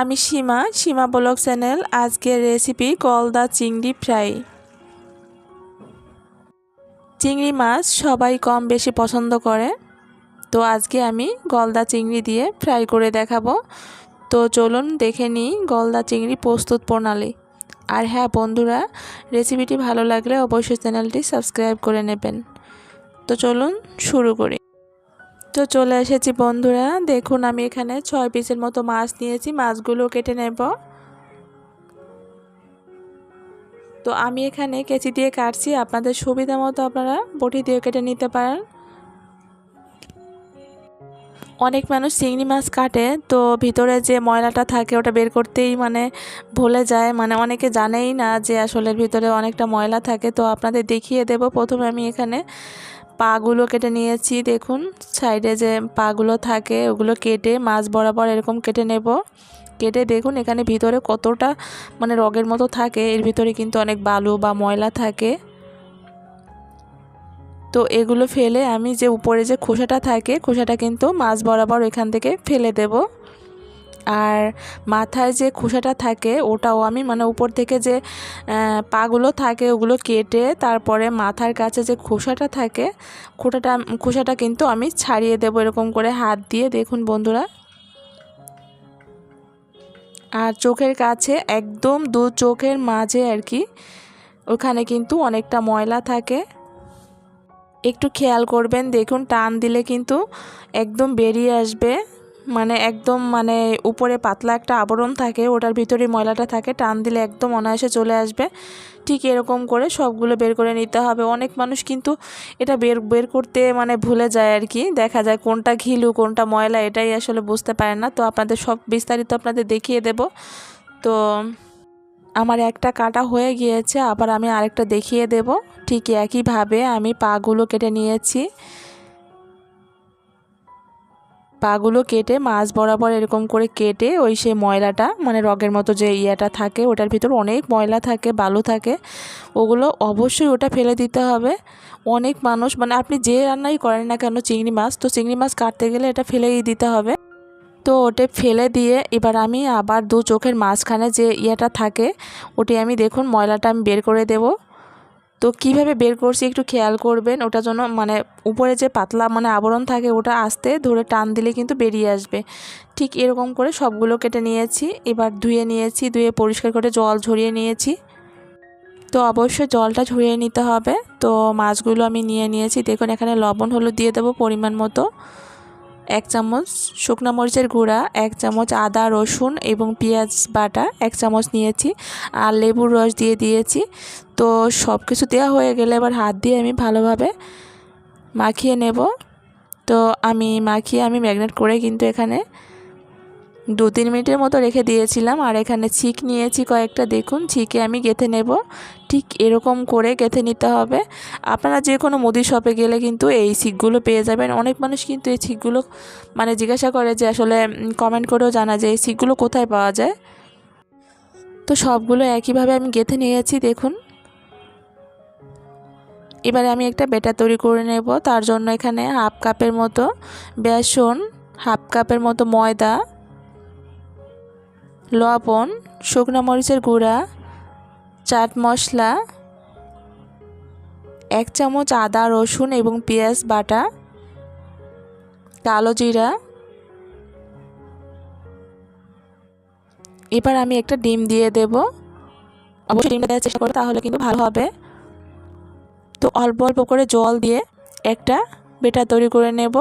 আমি সীমা blog channel. আজকের recipe গলদা চিংড়ি ফ্রাই। চিংড়ি মাছ সবাই কম বেশি পছন্দ করে, তো আজকে আমি গলদা চিংড়ি দিয়ে ফ্রাই করে দেখাবো। তো চলুন দেখে নিই গলদা চিংড়ি প্রস্তুত প্রণালী। আর হ্যাঁ বন্ধুরা, রেসিপিটি ভালো লাগলে অবশ্যই চ্যানেলটি সাবস্ক্রাইব করে নেবেন। তো চলুন শুরু করি। তো চলে এসেছি বন্ধুরা, দেখুন আমি এখানে 6 পিসের মতো মাছ নিয়েছি। মাছগুলো কেটে নেব। তো আমি এখানে কেচি দিয়ে কাটছি, আপনাদের সুবিধা মতো আপনারা বটি দিয়ে কেটে নিতে পারেন। অনেক মানুষ চিংড়ি মাছ কাটে, তো ভিতরে যে ময়লাটা থাকে ওটা বের করতেই ভুলে যায়, অনেকে জানেই না যে আসলে ভিতরে অনেকটা ময়লা থাকে। তো আপনাদের দেখিয়ে দেব। প্রথমে আমি এখানে পাগুলো কেটে নিয়েছি। দেখুন সাইডে যে পাগুলো থাকে ওগুলো কেটে মাছ বরাবর এরকম কেটে নেব। কেটে দেখুন এখানে ভিতরে কতটা রগের মতো থাকে, এর ভিতরে কিন্তু অনেক বালু বা ময়লা থাকে। তো এগুলো ফেলে আমি যে উপরে যে খোসাটা থাকে, খোসাটা কিন্তু মাছ বরাবর এখান থেকে ফেলে দেব। আর মাথায় যে খোসাটা থাকে ওটাও আমি উপর থেকে যে পাগুলো থাকে ওগুলো কেটে তারপরে মাথার কাছে যে খোসাটা থাকে খোসাটা কিন্তু আমি ছাড়িয়ে দেব এরকম করে হাত দিয়ে। দেখুন বন্ধুরা, আর চোখের কাছে একদম দু চোখের মাঝে আর কি, ওখানে কিন্তু অনেকটা ময়লা থাকে। একটু খেয়াল করবেন, দেখুন টান দিলে কিন্তু একদম বেরিয়ে আসবে। একদম উপরে পাতলা একটা আবরণ থাকে, ওটার ভিতরে ময়লাটা থাকে, টান দিলে একদম অনায়াসে চলে আসবে। ঠিক এরকম করে সবগুলো বের করে নিতে হবে। অনেক মানুষ কিন্তু এটা বের করতে ভুলে যায় আর কি, দেখা যায় কোনটা ঘিলু কোনটা ময়লা এটাই আসলে বুঝতে পারে না। তো আপনাদের সব বিস্তারিত আপনাদের দেখিয়ে দেব। তো আমার একটা কাটা হয়ে গিয়েছে, আবার আমি আরেকটা দেখিয়ে দেব। ঠিক একইভাবে আমি পাগুলো কেটে নিয়েছি। পাগুলো কেটে মাছ বরাবর এরকম করে কেটে ওই সেই ময়লাটা রগের মতো যে ইয়েটা থাকে ওটার ভিতর অনেক ময়লা থাকে, বালু থাকে, ওগুলো অবশ্যই ওটা ফেলে দিতে হবে। অনেক মানুষ আপনি যে রান্নাই করেন না কেন চিংড়ি মাছ, তো চিংড়ি মাছ কাটতে গেলে এটা ফেলেই দিতে হবে। তো ওটা ফেলে দিয়ে এবার আমি আবার দু চোখের মাঝখানে যে ইয়েটা থাকে ওটি আমি দেখুন ময়লাটা আমি বের করে দেব। তো কিভাবে বের করছি একটু খেয়াল করবেন, ওটা যেন উপরে যে পাতলা আবরণ থাকে ওটা আস্তে ধরে টান দিলে কিন্তু বেরিয়ে আসবে। ঠিক এরকম করে সবগুলো কেটে নিয়েছি। এবার ধুয়ে নিয়েছি, ধুয়ে পরিষ্কার করে জল ঝরিয়ে নিয়েছি। তো অবশ্যই জলটা ঝরিয়ে নিতে হবে। তো মাছগুলো আমি নিয়ে নিয়েছি। দেখুন এখানে লবণ হলুদ দিয়ে দেবো পরিমাণ মতো, 1 চামচ শুকনো মরিচের গুঁড়া, 1 চামচ আদা রসুন এবং পেঁয়াজ বাটা 1 চামচ নিয়েছি, আর লেবুর রস দিয়ে দিয়েছি। তো সব কিছু দেওয়া হয়ে গেলে এবার হাত দিয়ে আমি ভালোভাবে মাখিয়ে নেব। তো আমি ম্যাগনেট করে কিন্তু এখানে 2-3 মিনিটের মতো রেখে দিয়েছিলাম। আর এখানে ছিক নিয়েছি কয়েকটা, দেখুন ছিকে আমি গেঁথে নেব। ঠিক এরকম করে গেঁথে নিতে হবে। আপনারা যে কোনো মুদি শপে গেলে কিন্তু এই ছিকগুলো পেয়ে যাবেন। অনেক মানুষ কিন্তু এই ছিকগুলো জিজ্ঞাসা করে যে আসলে কমেন্ট করেও জানা যে এই ছিকগুলো কোথায় পাওয়া যায়। তো সবগুলো একইভাবে আমি গেঁথে নিয়েছি। দেখুন এবারে আমি একটা ব্যাটার তৈরি করে নেব। তার জন্য এখানে 1/2 কাপের মতো বেসন, 1/2 কাপের মতো ময়দা, লবণ, শুকনো মরিচের গুঁড়া, চাট মশলা, 1 চামচ আদা রসুন এবং পেঁয়াজ বাটা, কালো জিরা। এবার আমি একটা ডিম দিয়ে দেব। অবশ্যই ডিমটা দেওয়ার চেষ্টা করো, তাহলে কিন্তু ভালো হবে। তো অল্প অল্প করে জল দিয়ে একটা ব্যাটার তৈরি করে নেব।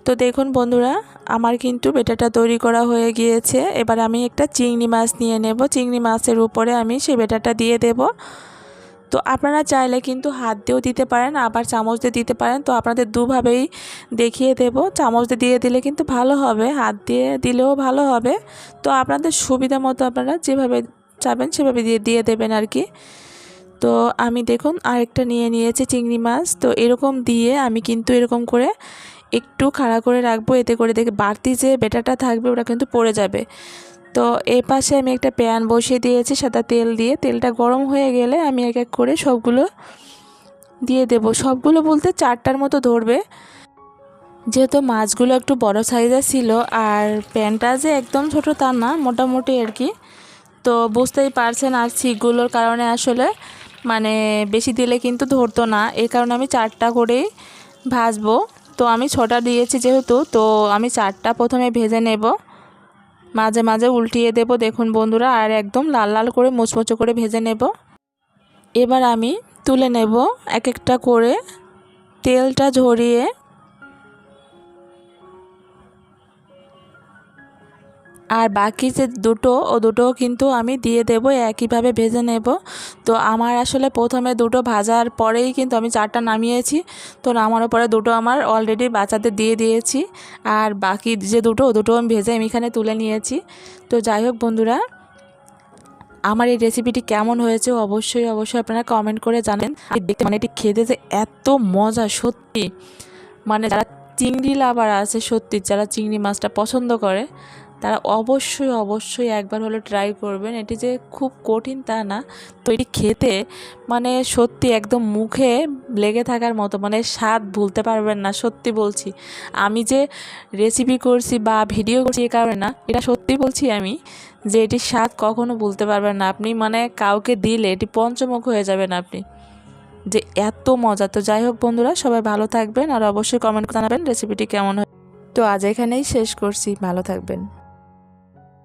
তো দেখুন বন্ধুরা, আমার কিন্তু ব্যাটারটা তৈরি করা হয়ে গিয়েছে। এবার আমি একটা চিংড়ি মাছ নিয়ে নেব। চিংড়ি মাছের উপরে আমি সেই ব্যাটারটা দিয়ে দেব। তো আপনারা চাইলে কিন্তু হাত দিয়েও দিতে পারেন, আবার চামচ দিয়ে দিতে পারেন। তো আপনাদের দুভাবেই দেখিয়ে দেব। চামচ দিয়ে দিলে কিন্তু ভালো হবে, হাত দিয়ে দিলেও ভালো হবে। তো আপনাদের সুবিধা মতো আপনারা যেভাবে চাবেন সেভাবে দিয়ে দেবেন আর কি। তো আমি দেখুন আরেকটা নিয়ে নিয়েছি চিংড়ি মাছ। তো এরকম দিয়ে আমি কিন্তু এরকম করে একটু খাড়া করে রাখবো, এতে করে দেখে বাড়তি যে ব্যাটারটা থাকবে ওটা কিন্তু পড়ে যাবে। তো এই পাশে আমি একটা প্যান বসিয়ে দিয়েছি সাদা তেল দিয়ে। তেলটা গরম হয়ে গেলে আমি এক এক করে সবগুলো দিয়ে দেব। সবগুলো বলতে 4টার মতো ধরবে। যেহেতু মাছগুলো একটু বড় সাইজের ছিল আর প্যানটা যে একদম ছোট তা না, মোটামুটি আর কি। তো বুঝতেই পারছেন আর ছিপগুলোর কারণে আসলে মানে বেশি দিলে কিন্তু ধরতো না, এই কারণে আমি 4টা করেই ভাজবো। তো আমি 6টা দিয়েছি যেহেতু, তো আমি 4টা প্রথমে ভেজে নেব, মাঝে মাঝে উল্টিয়ে দেব দেখুন বন্ধুরা, আর একদম লাল লাল করে মুচমুচো করে ভেজে নেব। এবার আমি তুলে নেব এক একটা করে, তেলটা ঝরিয়ে। আর বাকি যে দুটোও কিন্তু আমি দিয়ে দেব, একইভাবে ভেজে নেব। তো আমার আসলে প্রথমে দুটো ভাজার পরেই কিন্তু আমি 4টা নামিয়েছি। তো নামানোর পরে দুটো আমার অলরেডি বাচ্চাদের দিয়ে দিয়েছি, আর বাকি যে দুটো আমি ভেজে আমি এখানে তুলে নিয়েছি। তো যাই হোক বন্ধুরা, আমার এই রেসিপিটি কেমন হয়েছে অবশ্যই আপনারা কমেন্ট করে জানেন। দেখতে মানে এটি খেতে যে এত মজা সত্যি, মানে যারা চিংড়ি লাভার আছে, সত্যি যারা চিংড়ি মাছটা পছন্দ করে তারা অবশ্যই একবার হলে ট্রাই করবেন। এটি যে খুব কঠিন তা না, তো এটি খেতে মানে সত্যি একদম মুখে লেগে থাকার মতো, মানে স্বাদ ভুলতে পারবেন না, সত্যি বলছি। আমি যে রেসিপি করছি বা ভিডিও করছি এ কারণে না, এটা সত্যি বলছি আমি, যে এটির স্বাদ কখনো ভুলতে পারবেন না আপনি, মানে কাউকে দিলে এটি পঞ্চমুখ হয়ে যাবেন আপনি, যে এত মজা। তো যাই হোক বন্ধুরা, সবাই ভালো থাকবেন আর অবশ্যই কমেন্ট জানাবেন রেসিপিটি কেমন হয়। তো আজ এখানেই শেষ করছি, ভালো থাকবেন।